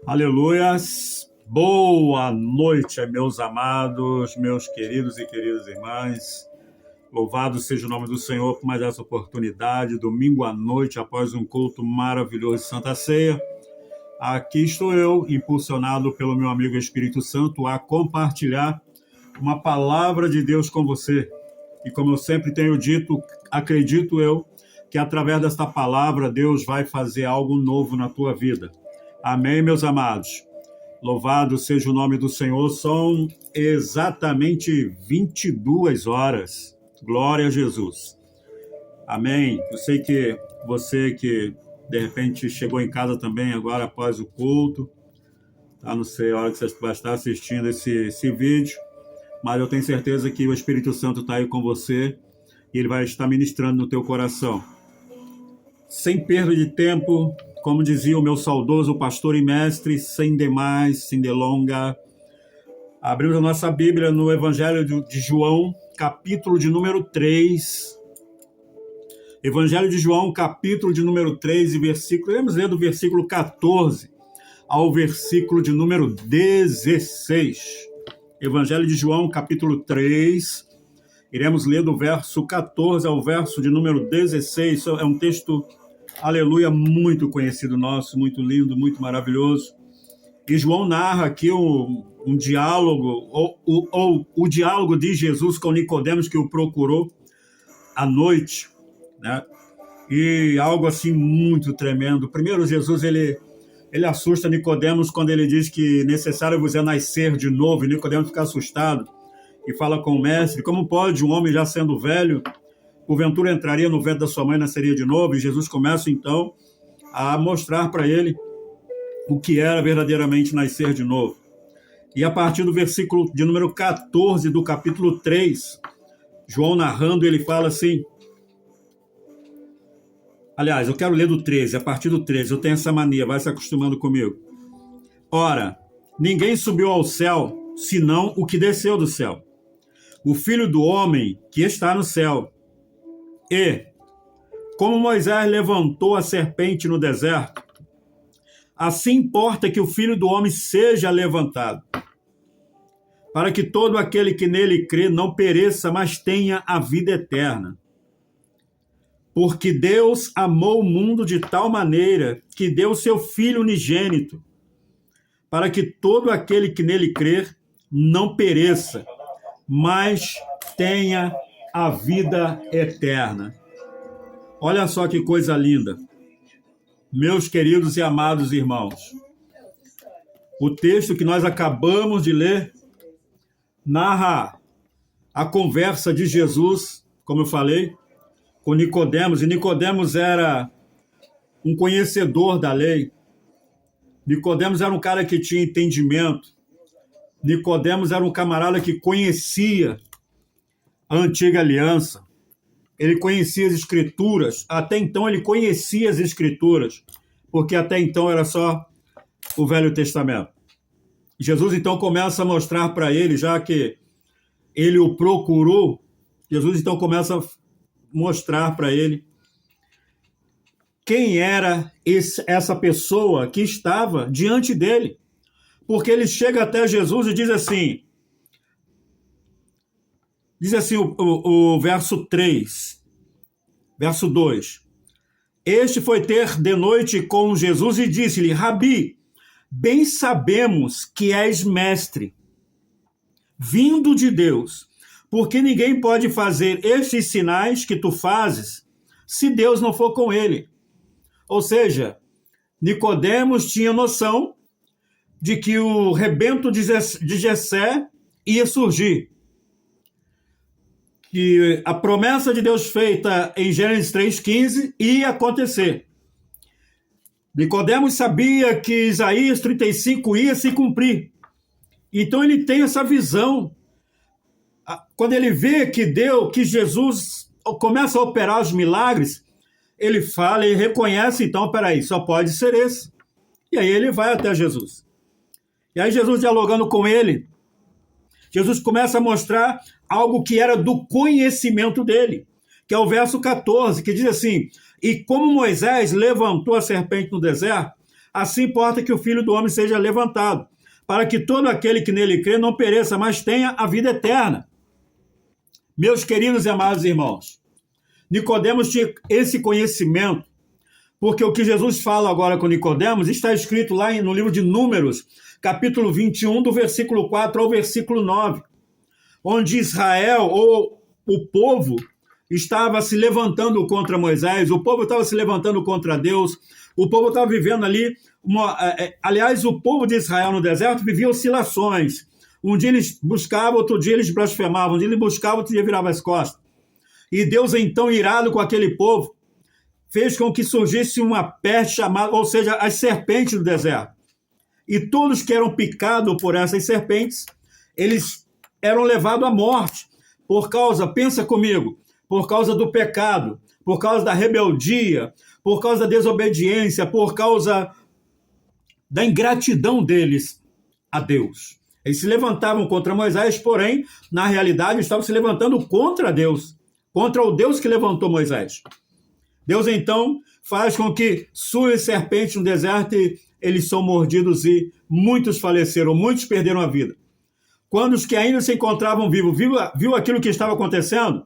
Aleluias! Boa noite, meus amados, meus queridos e queridas irmãs. Louvado seja o nome do Senhor por mais essa oportunidade. Domingo à noite, após um culto maravilhoso de Santa Ceia, aqui estou eu, impulsionado pelo meu amigo Espírito Santo, a compartilhar uma palavra de Deus com você. E como eu sempre tenho dito, acredito eu que através desta palavra Deus vai fazer algo novo na tua vida. Amém, meus amados? Louvado seja o nome do Senhor. São exatamente 22 horas. Glória a Jesus. Amém. Eu sei que você que de repente chegou em casa também agora após o culto, tá? Não sei a hora que você vai estar assistindo esse vídeo, mas eu tenho certeza que o Espírito Santo está aí com você e ele vai estar ministrando no teu coração. Sem perda de tempo, como dizia o meu saudoso pastor e mestre, sem demais, sem delonga, abrimos a nossa Bíblia no Evangelho de João, capítulo de número 3. Evangelho de João, capítulo de número 3 e versículo, iremos ler do versículo 14 ao versículo de número 16. Evangelho de João, capítulo 3, iremos ler do verso 14 ao verso de número 16. É um texto, aleluia, muito conhecido nosso, muito lindo, muito maravilhoso. E João narra aqui um diálogo, ou o diálogo de Jesus com Nicodemos, que o procurou à noite, né? E algo assim muito tremendo. Primeiro, Jesus, ele assusta Nicodemos quando ele diz que necessário vos é nascer de novo, e Nicodemos fica assustado e fala com o mestre: como pode um homem já sendo velho, porventura entraria no ventre da sua mãe e nasceria de novo? E Jesus começa então a mostrar para ele o que era verdadeiramente nascer de novo. E a partir do versículo de número 14 do capítulo 3, João narrando, ele fala assim... Aliás, eu quero ler do 13, a partir do 13, eu tenho essa mania, vai se acostumando comigo. Ora, ninguém subiu ao céu, senão o que desceu do céu, o Filho do Homem que está no céu. E, como Moisés levantou a serpente no deserto, assim importa que o Filho do Homem seja levantado, para que todo aquele que nele crê não pereça, mas tenha a vida eterna. Porque Deus amou o mundo de tal maneira que deu o seu Filho unigênito, para que todo aquele que nele crer não pereça, mas tenha a vida eterna. Olha só que coisa linda. Meus queridos e amados irmãos, o texto que nós acabamos de ler narra a conversa de Jesus, como eu falei, com Nicodemos, e Nicodemos era um conhecedor da lei. Nicodemos era um cara que tinha entendimento. Nicodemos era um camarada que conhecia a antiga aliança. Ele conhecia as escrituras. Até então ele conhecia as escrituras, porque até então era só o Velho Testamento. Jesus então começa a mostrar para ele, já que ele o procurou, Jesus então começa a mostrar para ele quem era essa pessoa que estava diante dele. Porque ele chega até Jesus e diz assim o verso 3, verso 2. Este foi ter de noite com Jesus e disse-lhe: Rabi, bem sabemos que és mestre, vindo de Deus, porque ninguém pode fazer estes sinais que tu fazes se Deus não for com ele. Ou seja, Nicodemos tinha noção de que o rebento de Jessé ia surgir. Que a promessa de Deus feita em Gênesis 3,15 ia acontecer. Nicodemos sabia que Isaías 35 ia se cumprir. Então ele tem essa visão. Quando ele vê que Jesus começa a operar os milagres, ele fala e reconhece, então, peraí, só pode ser esse. E aí ele vai até Jesus. E aí Jesus, dialogando com ele, Jesus começa a mostrar algo que era do conhecimento dele, que é o verso 14, que diz assim: e como Moisés levantou a serpente no deserto, assim importa que o Filho do Homem seja levantado, para que todo aquele que nele crê não pereça, mas tenha a vida eterna. Meus queridos e amados irmãos, Nicodemos tinha esse conhecimento, porque o que Jesus fala agora com Nicodemos está escrito lá no livro de Números, capítulo 21, do versículo 4 ao versículo 9, onde Israel, ou o povo, estava se levantando contra Moisés, o povo estava se levantando contra Deus, o povo estava vivendo ali, aliás, o povo de Israel no deserto vivia oscilações. Um dia eles buscavam, outro dia eles blasfemavam, um dia eles buscavam, outro dia virava as costas. E Deus, então, irado com aquele povo, fez com que surgisse uma peste chamada, ou seja, as serpentes do deserto. E todos que eram picados por essas serpentes, eles eram levados à morte, por causa, pensa comigo, por causa do pecado, por causa da rebeldia, por causa da desobediência, por causa da ingratidão deles a Deus. Eles se levantavam contra Moisés, porém, na realidade, estavam se levantando contra Deus, contra o Deus que levantou Moisés. Deus, então, faz com que surjam serpentes no deserto e eles são mordidos e muitos faleceram, muitos perderam a vida. Quando os que ainda se encontravam vivos viu aquilo que estava acontecendo,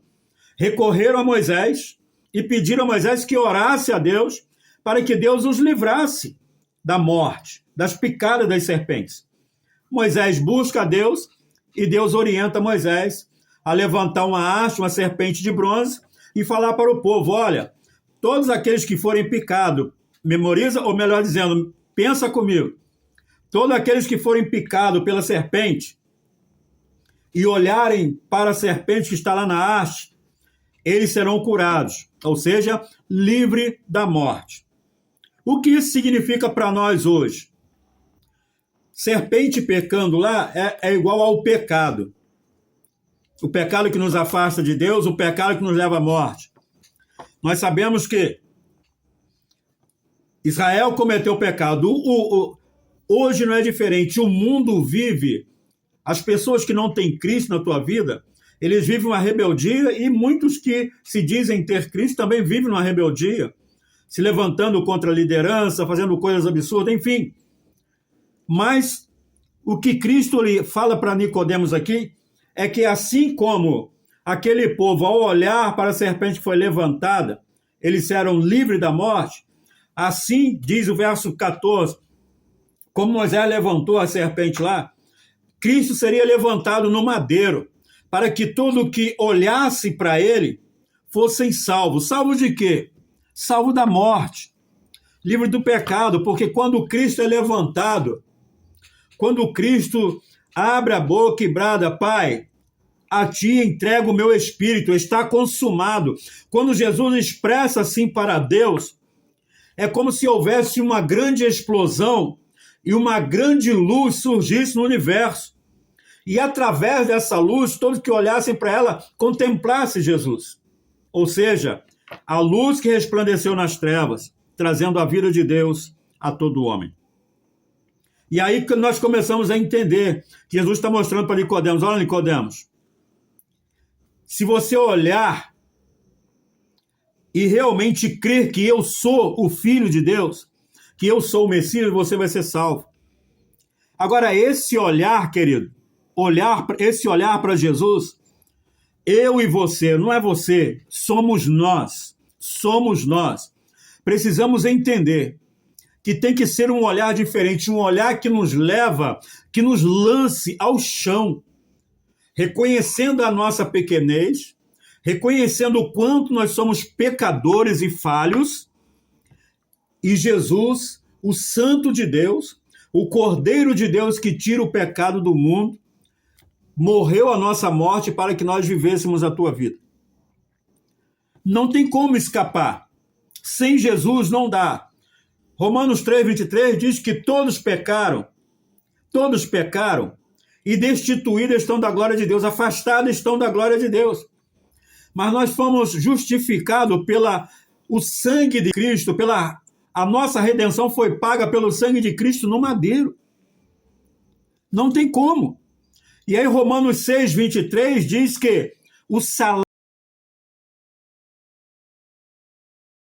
recorreram a Moisés e pediram a Moisés que orasse a Deus para que Deus os livrasse da morte, das picadas das serpentes. Moisés busca a Deus e Deus orienta Moisés a levantar uma haste, uma serpente de bronze e falar para o povo, olha, todos aqueles que forem picados, memoriza, ou melhor dizendo, pensa comigo, todos aqueles que forem picados pela serpente e olharem para a serpente que está lá na haste, eles serão curados, ou seja, livre da morte. O que isso significa para nós hoje? Serpente pecando lá é igual ao pecado. O pecado que nos afasta de Deus, o pecado que nos leva à morte. Nós sabemos que Israel cometeu pecado. Hoje não é diferente. O mundo vive, as pessoas que não têm Cristo na tua vida, eles vivem uma rebeldia e muitos que se dizem ter Cristo também vivem uma rebeldia, se levantando contra a liderança, fazendo coisas absurdas, enfim. Mas o que Cristo fala para Nicodemos aqui é que assim como aquele povo, ao olhar para a serpente que foi levantada, eles eram livres da morte, assim diz o verso 14, como Moisés levantou a serpente lá, Cristo seria levantado no madeiro, para que todo que olhasse para ele fossem salvos. Salvos de quê? Salvo da morte, livre do pecado, porque quando Cristo é levantado, quando Cristo abre a boca e brada, Pai, a ti entrego o meu espírito, está consumado. Quando Jesus expressa assim para Deus, é como se houvesse uma grande explosão e uma grande luz surgisse no universo. E através dessa luz, todos que olhassem para ela, contemplassem Jesus. Ou seja, a luz que resplandeceu nas trevas, trazendo a vida de Deus a todo homem. E aí que nós começamos a entender que Jesus está mostrando para Nicodemos, olha Nicodemos, se você olhar e realmente crer que eu sou o Filho de Deus, que eu sou o Messias, você vai ser salvo. Agora, esse olhar, querido, esse olhar para Jesus, eu e você, não é você, somos nós. Precisamos entender que tem que ser um olhar diferente, um olhar que nos leva, que nos lance ao chão, reconhecendo a nossa pequenez, reconhecendo o quanto nós somos pecadores e falhos, e Jesus, o Santo de Deus, o Cordeiro de Deus que tira o pecado do mundo, morreu a nossa morte para que nós vivêssemos a tua vida. Não tem como escapar. Sem Jesus não dá. Romanos 3:23 diz que todos pecaram e destituídos estão da glória de Deus, afastados estão da glória de Deus. Mas nós fomos justificados o sangue de Cristo, a nossa redenção foi paga pelo sangue de Cristo no madeiro. Não tem como. E aí Romanos 6:23 diz que o salário